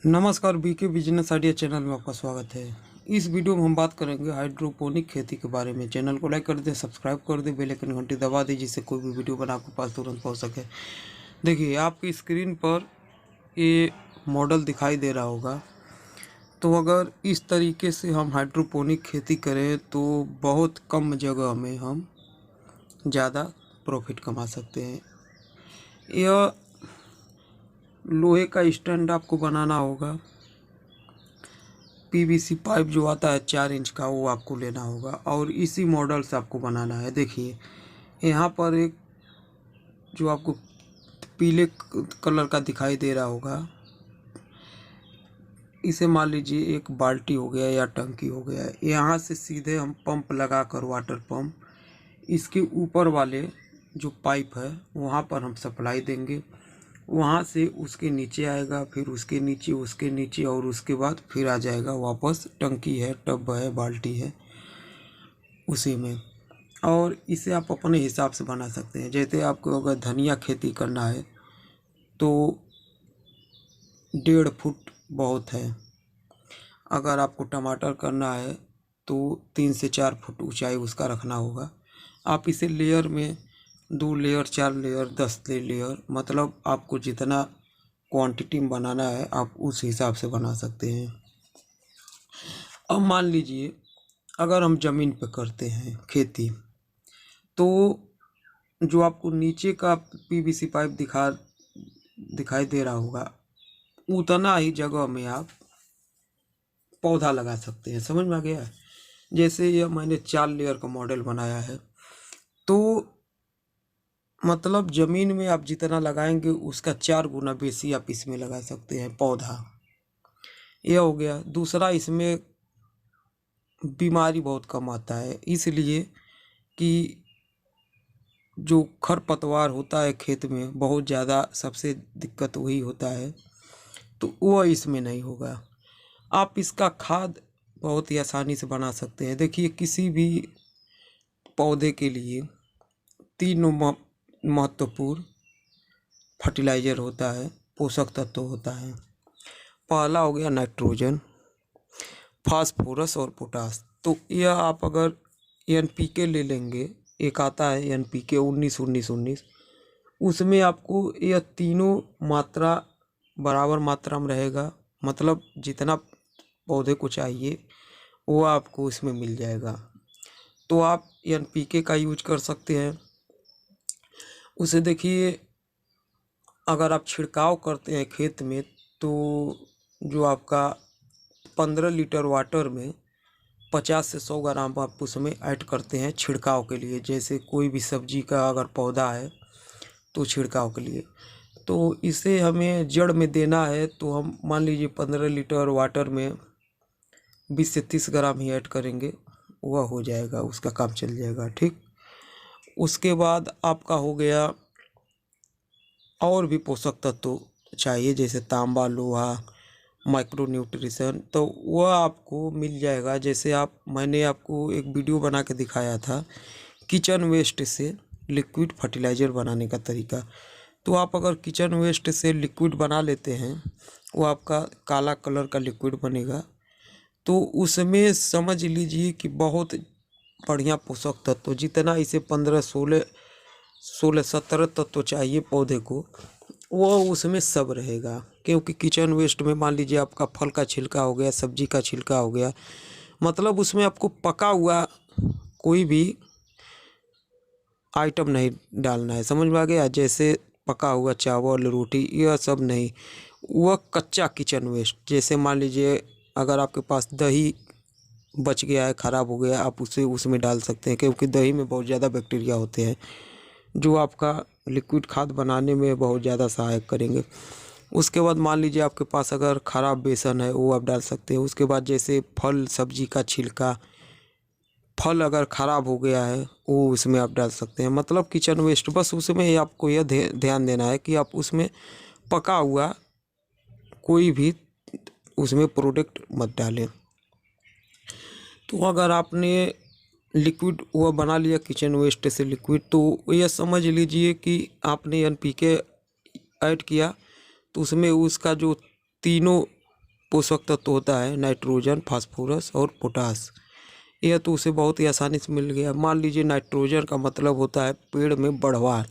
नमस्कार, BK business idea channel में आपका स्वागत है। इस वीडियो में हम बात करेंगे हाइड्रोपोनिक खेती के बारे में। चैनल को लाइक कर दें, सब्सक्राइब कर दें, बेल आइकन घंटी दबा दें जिससे कोई भी वीडियो बना आपके पास तुरंत पहुंच सके। देखिए, आपकी स्क्रीन पर ये मॉडल दिखाई दे रहा होगा। तो अगर इस तरीके से हम हाइड्रोपोनिक खेती करें तो बहुत कम जगह में हम ज़्यादा प्रॉफिट कमा सकते हैं। यह लोहे का स्टैंड आपको बनाना होगा। पीवीसी पाइप जो आता है 4 इंच का, वो आपको लेना होगा और इसी मॉडल से आपको बनाना है। देखिए, यहाँ पर एक जो आपको पीले कलर का दिखाई दे रहा होगा, इसे मान लीजिए एक बाल्टी हो गया या टंकी हो गया। यहाँ से सीधे हम पंप लगा कर, वाटर पंप, इसके ऊपर वाले जो पाइप है वहाँ पर हम सप्लाई देंगे। वहाँ से उसके नीचे आएगा, फिर उसके नीचे और उसके बाद फिर आ जाएगा वापस टंकी है, टब है, बाल्टी है उसी में। और इसे आप अपने हिसाब से बना सकते हैं। जैसे आपको अगर धनिया खेती करना है तो 1.5 फुट बहुत है। अगर आपको टमाटर करना है तो 3 से 4 फुट ऊंचाई उसका रखना होगा। आप इसे लेयर में 2 लेयर, 4 लेयर, 10 लेयर, मतलब आपको जितना क्वांटिटी में बनाना है आप उस हिसाब से बना सकते हैं। अब मान लीजिए अगर हम ज़मीन पे करते हैं खेती, तो जो आपको नीचे का पीवीसी पाइप दिखाई दे रहा होगा, उतना ही जगह में आप पौधा लगा सकते हैं। समझ में आ गया? जैसे यह मैंने 4 लेयर का मॉडल बनाया है, तो मतलब ज़मीन में आप जितना लगाएंगे उसका 4 गुना बेसी आप इसमें लगा सकते हैं पौधा। यह हो गया। दूसरा, इसमें बीमारी बहुत कम आता है, इसलिए कि जो खरपतवार होता है खेत में बहुत ज़्यादा, सबसे दिक्कत वही होता है, तो वह इसमें नहीं होगा। आप इसका खाद बहुत ही आसानी से बना सकते हैं। देखिए, किसी भी पौधे के लिए 3 महत्वपूर्ण फर्टिलाइज़र होता है, पोषक तत्व होता है। पहला हो गया नाइट्रोजन, फास्फोरस और पोटास। तो यह आप अगर एनपीके ले लेंगे, एक आता है एनपीके 19-19-19, उसमें आपको यह तीनों मात्रा बराबर मात्रा में रहेगा। मतलब जितना पौधे को चाहिए वो आपको इसमें मिल जाएगा। तो आप एनपीके का यूज कर सकते हैं। उसे देखिए, अगर आप छिड़काव करते हैं खेत में, तो जो आपका 15 लीटर वाटर में 50 से 100 ग्राम आप उसमें ऐड करते हैं छिड़काव के लिए। जैसे कोई भी सब्जी का अगर पौधा है तो छिड़काव के लिए, तो इसे हमें जड़ में देना है, तो हम मान लीजिए 15 लीटर वाटर में 20 से 30 ग्राम ही ऐड करेंगे, वह हो जाएगा, उसका काम चल जाएगा। ठीक। उसके बाद आपका हो गया और भी पोषक तत्व चाहिए, जैसे तांबा, लोहा, माइक्रो न्यूट्रिशन, तो वह आपको मिल जाएगा। जैसे मैंने आपको एक वीडियो बना के दिखाया था किचन वेस्ट से लिक्विड फर्टिलाइज़र बनाने का तरीका। तो आप अगर किचन वेस्ट से लिक्विड बना लेते हैं, वो आपका काला कलर का लिक्विड बनेगा, तो उसमें समझ लीजिए कि बहुत बढ़िया पोषक तत्व, जितना इसे 15-16-17 तत्व चाहिए पौधे को, वो उसमें सब रहेगा। क्योंकि किचन वेस्ट में मान लीजिए आपका फल का छिलका हो गया, सब्जी का छिलका हो गया, मतलब उसमें आपको पका हुआ कोई भी आइटम नहीं डालना है। समझ में आ गया? जैसे पका हुआ चावल, रोटी, यह सब नहीं। वह कच्चा किचन वेस्ट, जैसे मान लीजिए अगर आपके पास दही बच गया है, ख़राब हो गया, आप उसे उसमें डाल सकते हैं, क्योंकि दही में बहुत ज़्यादा बैक्टीरिया होते हैं जो आपका लिक्विड खाद बनाने में बहुत ज़्यादा सहायक करेंगे। उसके बाद मान लीजिए आपके पास अगर ख़राब बेसन है, वो आप डाल सकते हैं। उसके बाद जैसे फल सब्जी का छिलका, फल अगर ख़राब हो गया है, वो उसमें आप डाल सकते हैं। मतलब किचन वेस्ट, बस उसमें आपको यह ध्यान देना है कि आप उसमें पका हुआ कोई भी उसमें प्रोडक्ट मत डालें। तो अगर आपने लिक्विड वह बना लिया किचन वेस्ट से लिक्विड, तो यह समझ लीजिए कि आपने एनपीके ऐड किया, तो उसमें उसका जो तीनों पोषक तत्व होता है नाइट्रोजन, फास्फोरस और पोटास, यह तो उसे बहुत ही आसानी से मिल गया। मान लीजिए नाइट्रोजन का मतलब होता है पेड़ में बढ़वार,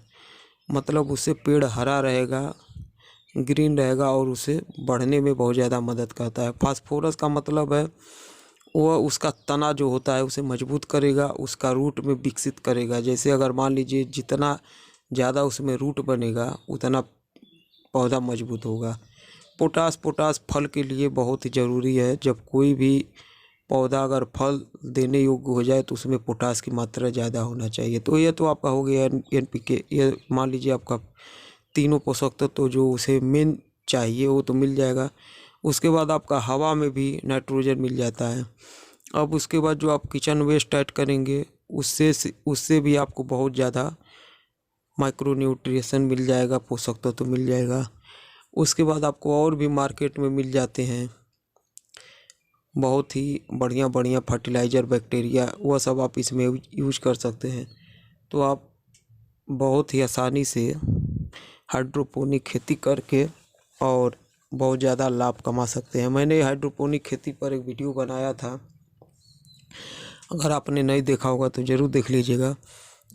मतलब उससे पेड़ हरा रहेगा, ग्रीन रहेगा और उसे बढ़ने में बहुत ज़्यादा मदद करता है। फास्फोरस का मतलब है वह उसका तना जो होता है उसे मजबूत करेगा, उसका रूट में विकसित करेगा। जैसे अगर मान लीजिए जितना ज़्यादा उसमें रूट बनेगा उतना पौधा मजबूत होगा। पोटास फल के लिए बहुत ही ज़रूरी है। जब कोई भी पौधा अगर फल देने योग्य हो जाए तो उसमें पोटास की मात्रा ज़्यादा होना चाहिए। तो ये तो आपका हो गया NPK। ये मान लीजिए आपका तीनों पोषक तत्व तो जो उसे मेन चाहिए वो तो मिल जाएगा। उसके बाद आपका हवा में भी नाइट्रोजन मिल जाता है। अब उसके बाद जो आप किचन वेस्ट ऐड करेंगे उससे भी आपको बहुत ज़्यादा माइक्रो न्यूट्रिशन मिल जाएगा, पोषक तत्व तो मिल जाएगा। उसके बाद आपको और भी मार्केट में मिल जाते हैं बहुत ही बढ़िया बढ़िया फर्टिलाइज़र, बैक्टीरिया, वह सब आप इसमें यूज कर सकते हैं। तो आप बहुत ही आसानी से हाइड्रोपोनिक खेती करके और बहुत ज़्यादा लाभ कमा सकते हैं। मैंने हाइड्रोपोनिक खेती पर एक वीडियो बनाया था, अगर आपने नहीं देखा होगा तो ज़रूर देख लीजिएगा।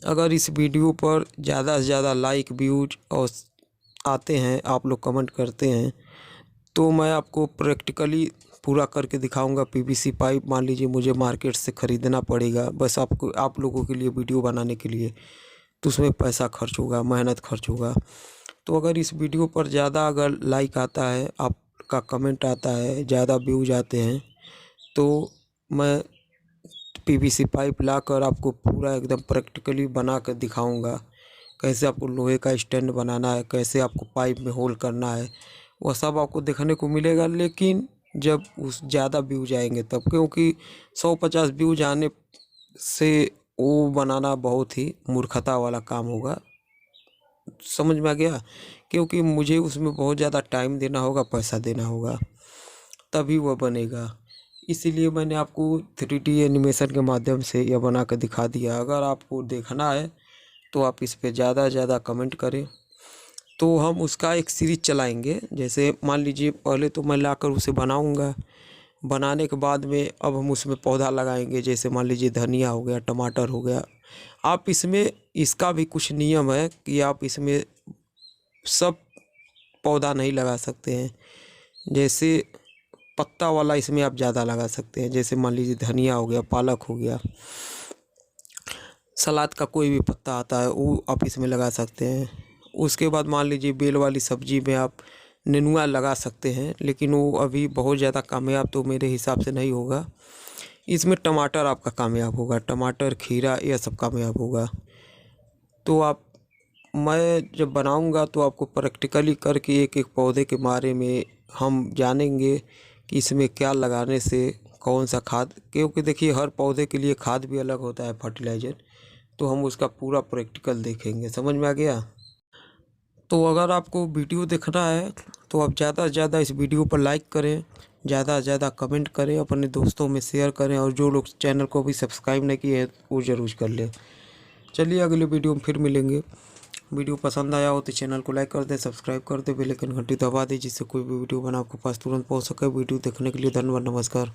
अगर इस वीडियो पर ज़्यादा से ज़्यादा लाइक, व्यूज और आते हैं, आप लोग कमेंट करते हैं, तो मैं आपको प्रैक्टिकली पूरा करके दिखाऊंगा। PVC पाइप मान लीजिए मुझे मार्केट से ख़रीदना पड़ेगा बस आप लोगों के लिए वीडियो बनाने के लिए, तो उसमें पैसा खर्च होगा, मेहनत खर्च होगा। तो अगर इस वीडियो पर ज़्यादा अगर लाइक आता है, आपका कमेंट आता है, ज़्यादा व्यूज आते हैं, तो मैं PVC पाइप लाकर आपको पूरा एकदम प्रैक्टिकली बना कर दिखाऊंगा। कैसे आपको लोहे का स्टैंड बनाना है, कैसे आपको पाइप में होल करना है, वह सब आपको देखने को मिलेगा। लेकिन जब उस ज़्यादा व्यूज आएंगे तब, क्योंकि 150 व्यूज आने से वो बनाना बहुत ही मूर्खता वाला काम होगा। समझ में आ गया? क्योंकि मुझे उसमें बहुत ज़्यादा टाइम देना होगा, पैसा देना होगा, तभी वह बनेगा। इसीलिए मैंने आपको 3D एनिमेशन के माध्यम से यह बना कर दिखा दिया। अगर आपको देखना है तो आप इस पे ज़्यादा से ज़्यादा कमेंट करें, तो हम उसका एक सीरीज चलाएंगे। जैसे मान लीजिए पहले तो मैं लाकर उसे बनाऊंगा, बनाने के बाद में अब हम उसमें पौधा लगाएंगे। जैसे मान लीजिए धनिया हो गया, टमाटर हो गया। आप इसमें इसका भी कुछ नियम है कि आप इसमें सब पौधा नहीं लगा सकते हैं। जैसे पत्ता वाला इसमें आप ज़्यादा लगा सकते हैं। जैसे मान लीजिए धनिया हो गया, पालक हो गया, सलाद का कोई भी पत्ता आता है वो आप इसमें लगा सकते हैं। उसके बाद मान लीजिए बेल वाली सब्जी में आप नेनुआ लगा सकते हैं, लेकिन वो अभी बहुत ज़्यादा कामयाब तो मेरे हिसाब से नहीं होगा। इसमें टमाटर आपका कामयाब होगा, टमाटर, खीरा, यह सब कामयाब होगा। तो मैं जब बनाऊंगा तो आपको प्रैक्टिकली करके एक एक पौधे के बारे में हम जानेंगे कि इसमें क्या लगाने से कौन सा खाद, क्योंकि देखिए हर पौधे के लिए खाद भी अलग होता है, फर्टिलाइज़र, तो हम उसका पूरा प्रैक्टिकल देखेंगे। समझ में आ गया? तो अगर आपको वीडियो देखना है तो आप ज़्यादा से ज़्यादा इस वीडियो पर लाइक करें, ज़्यादा से ज़्यादा कमेंट करें, अपने दोस्तों में शेयर करें, और जो लोग चैनल को भी सब्सक्राइब नहीं किए हैं वो ज़रूर कर लें। चलिए अगले वीडियो में फिर मिलेंगे। वीडियो पसंद आया हो तो चैनल को लाइक कर दें, सब्सक्राइब कर दें, बेल आइकन घंटी दबा दें, जिससे कोई भी वीडियो बना आपके पास तुरंत पहुंच सके। वीडियो देखने के लिए धन्यवाद, नमस्कार।